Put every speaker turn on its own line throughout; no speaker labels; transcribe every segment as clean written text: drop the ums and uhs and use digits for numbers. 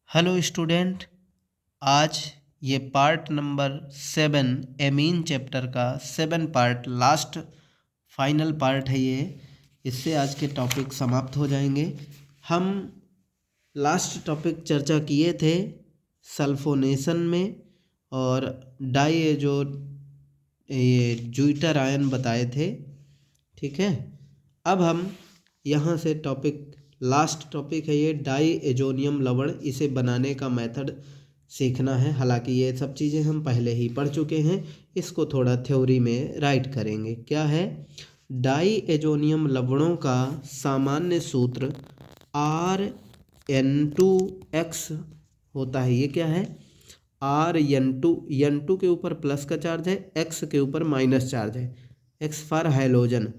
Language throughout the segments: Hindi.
हेलो स्टूडेंट, आज ये पार्ट नंबर 7 एमीन चैप्टर का 7 पार्ट लास्ट फाइनल पार्ट है। ये इससे आज के टॉपिक समाप्त हो जाएंगे। हम लास्ट टॉपिक चर्चा किए थे सल्फोनेशन में और ये ज्यूटर आयन बताए थे। ठीक है, अब हम यहाँ से लास्ट टॉपिक है ये डाई एजोनियम लवण। इसे बनाने का मेथड सीखना है। हालांकि ये सब चीज़ें हम पहले ही पढ़ चुके हैं, इसको थोड़ा थ्योरी में राइट करेंगे। क्या है? डाई एजोनियम लवणों का सामान्य सूत्र Rn2x होता है। ये क्या है? Rn2 के ऊपर प्लस का चार्ज है, x के ऊपर माइनस चार्ज है। x for halogen,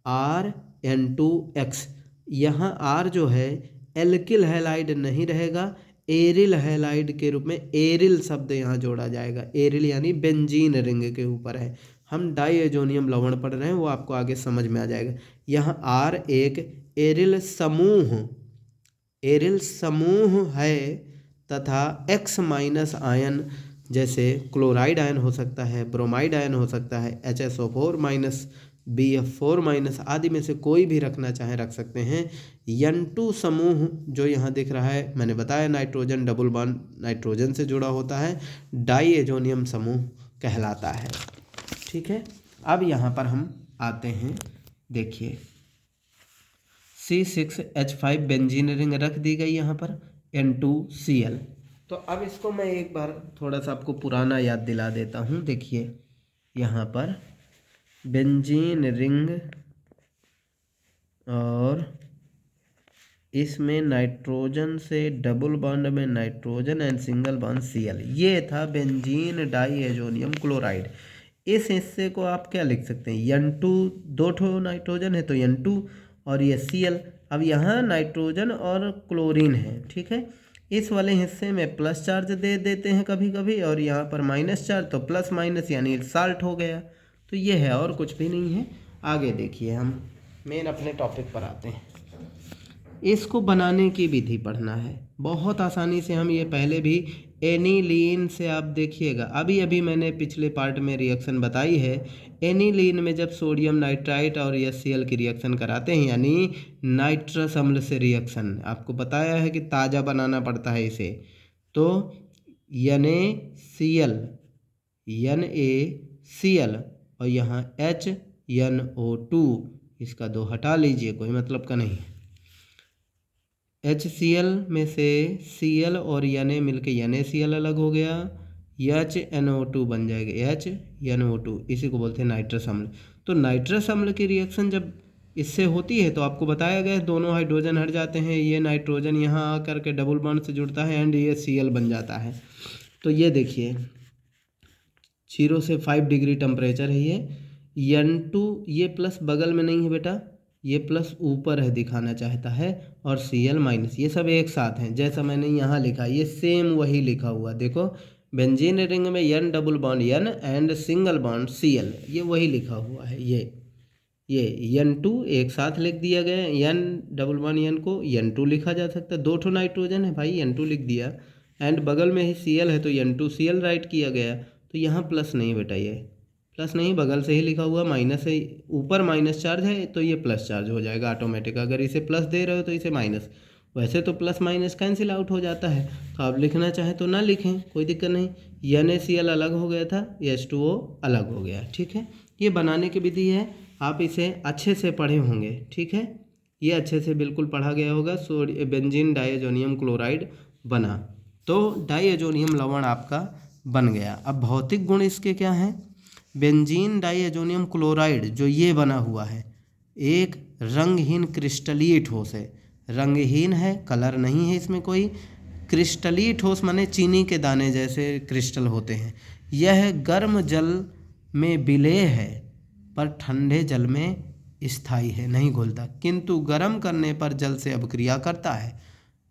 Rn2x। यहाँ R जो है एल्किल हैलाइड नहीं रहेगा, एरिल हैलाइड के रूप में एरिल शब्द यहाँ जोड़ा जाएगा। एरिल यानी बेंजीन रिंग के ऊपर है। हम डाई एजोनियम लवण पढ़ रहे हैं, वो आपको आगे समझ में आ जाएगा। यहाँ R एक एरिल समूह है तथा X माइनस आयन जैसे क्लोराइड आयन हो सकता है, ब्रोमाइड आयन हो सकता है, HSO4 माइनस, BF4 माइनस आदि में से कोई भी रखना चाहे रख सकते हैं। N2 समूह जो यहाँ दिख रहा है, मैंने बताया नाइट्रोजन डबल बॉन्ड नाइट्रोजन से जुड़ा होता है, डाई एजोनियम समूह कहलाता है। ठीक है, अब यहाँ पर हम आते हैं। देखिए C6H5 बेंजीन रिंग रख दी गई यहाँ पर, N2Cl। तो अब इसको मैं एक बार थोड़ा सा आपको पुराना याद दिला देता हूँ। देखिए यहाँ पर बेंजीन रिंग और इसमें नाइट्रोजन से डबल बॉन्ड में nitrogen and single bond Cl, ये था बेंजीन डाई एजोनियम क्लोराइड। इस हिस्से को आप क्या लिख सकते हैं? N2, दो ठो नाइट्रोजन है तो N2 और ये Cl। अब यहाँ नाइट्रोजन और क्लोरीन है। ठीक है, इस वाले हिस्से में प्लस चार्ज दे देते हैं कभी कभी, और यहाँ पर माइनस चार्ज, तो प्लस माइनस यानी साल्ट हो गया। तो ये है, और कुछ भी नहीं है। आगे देखिए, हम मेन अपने टॉपिक पर आते हैं। इसको बनाने की विधि पढ़ना है। बहुत आसानी से हम ये पहले भी एनिलीन से, आप देखिएगा अभी मैंने पिछले पार्ट में रिएक्शन बताई है। एनिलीन में जब सोडियम नाइट्राइट और HCl की रिएक्शन कराते हैं, यानी नाइट्रस अम्ल से रिएक्शन, आपको बताया है कि ताज़ा बनाना पड़ता है इसे। तो NaCl और यहाँ HNO2, इसका 2 हटा लीजिए, कोई मतलब का नहीं। HCl में से Cl और Na मिलके NaCl अलग हो गया, HNO2 बन जाएगा HNO2, इसी को बोलते हैं नाइट्रस अम्ल। तो नाइट्रस अम्ल की रिएक्शन जब इससे होती है तो आपको बताया गया है, दोनों हाइड्रोजन हट जाते हैं, ये नाइट्रोजन यहाँ आकर के डबल बॉन्ड से जुड़ता है एंड ये Cl बन जाता है। तो ये देखिए 0 से 5 डिग्री टेम्परेचर है ये। N2 ये प्लस बगल में नहीं है बेटा, ये प्लस ऊपर है दिखाना चाहता है, और Cl माइनस, ये सब एक साथ हैं। जैसा मैंने यहाँ लिखा, ये सेम वही लिखा हुआ। देखो बेंजीन रिंग में N double bond N and single bond Cl, ये वही लिखा हुआ है। ये N2 एक साथ लिख दिया गया, N डबल बॉन्ड N को N2 लिखा जा सकता है। 2 ठो नाइट्रोजन है भाई, N2 लिख दिया, एंड बगल में ही Cl है तो N2Cl राइट किया गया। तो यहाँ प्लस नहीं बेटा, ये प्लस नहीं, बगल से ही लिखा हुआ माइनस है। ऊपर माइनस चार्ज है तो ये प्लस चार्ज हो जाएगा ऑटोमेटिक। अगर इसे प्लस दे रहे हो तो इसे माइनस, वैसे तो प्लस माइनस कैंसिल आउट हो जाता है। तो आप लिखना चाहें तो ना लिखें, कोई दिक्कत नहीं। NaCl अलग हो गया था, H2O अलग हो गया। ठीक है, ये बनाने की विधि है, आप इसे अच्छे से पढ़े होंगे। ठीक है, ये अच्छे से बिल्कुल पढ़ा गया होगा। बेंजीन डाइएजोनियम क्लोराइड बना, तो डाइएजोनियम लवण आपका बन गया। अब भौतिक गुण इसके क्या हैं? बेंजीन डाइएजोनियम क्लोराइड जो ये बना हुआ है, एक रंगहीन क्रिस्टलीय ठोस है। रंगहीन है, कलर नहीं है इसमें कोई। क्रिस्टलीय ठोस माने चीनी के दाने जैसे क्रिस्टल होते हैं। यह गर्म जल में विलेय है पर ठंडे जल में स्थायी है, नहीं घुलता, किंतु गर्म करने पर जल से अभिक्रिया करता है।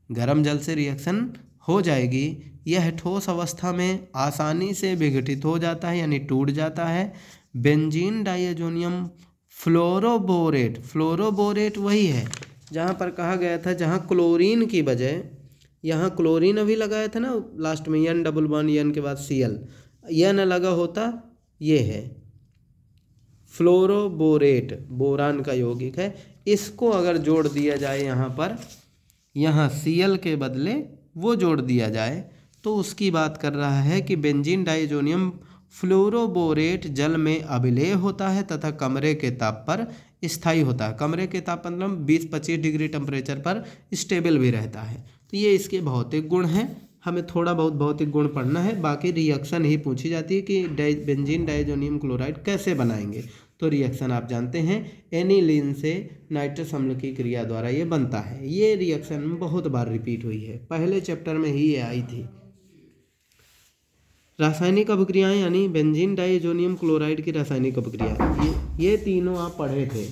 गर्म जल से रिएक्शन हो जाएगी, यह ठोस अवस्था में आसानी से विघटित हो जाता है यानी टूट जाता है। बेंजीन डाइएजोनियम फ्लोरोबोरेट वही है जहाँ पर कहा गया था, जहाँ क्लोरीन की बजाय यहाँ क्लोरीन अभी लगाया था ना लास्ट में, N डबल बॉन्ड N के बाद Cl, N लगा होता, ये है फ्लोरोबोरेट, बोरान का यौगिक है। इसको अगर जोड़ दिया जाए यहाँ पर, यहाँ Cl के बदले वो जोड़ दिया जाए, तो उसकी बात कर रहा है कि बेंजीन डाइजोनियम फ्लोरोबोरेट जल में अभिलेय होता है तथा कमरे के ताप पर स्थायी होता है। कमरे के ताप मतलब 20-25 डिग्री टेम्परेचर पर स्टेबल भी रहता है। तो ये इसके भौतिक गुण हैं। हमें थोड़ा बहुत भौतिक गुण पढ़ना है, बाकी रिएक्शन ही पूछी जाती है कि बेंजीन डाइजोनियम क्लोराइड कैसे बनाएंगे। तो रिएक्शन आप जानते हैं, एनिलीन से नाइट्रस अम्ल की क्रिया द्वारा ये बनता है। ये रिएक्शन बहुत बार रिपीट हुई है, पहले चैप्टर में ही ये आई थी। रासायनिक अभिक्रियाएं यानी बेंजीन डाइजोनियम क्लोराइड की रासायनिक अभिक्रिया, ये तीनों आप पढ़े थे।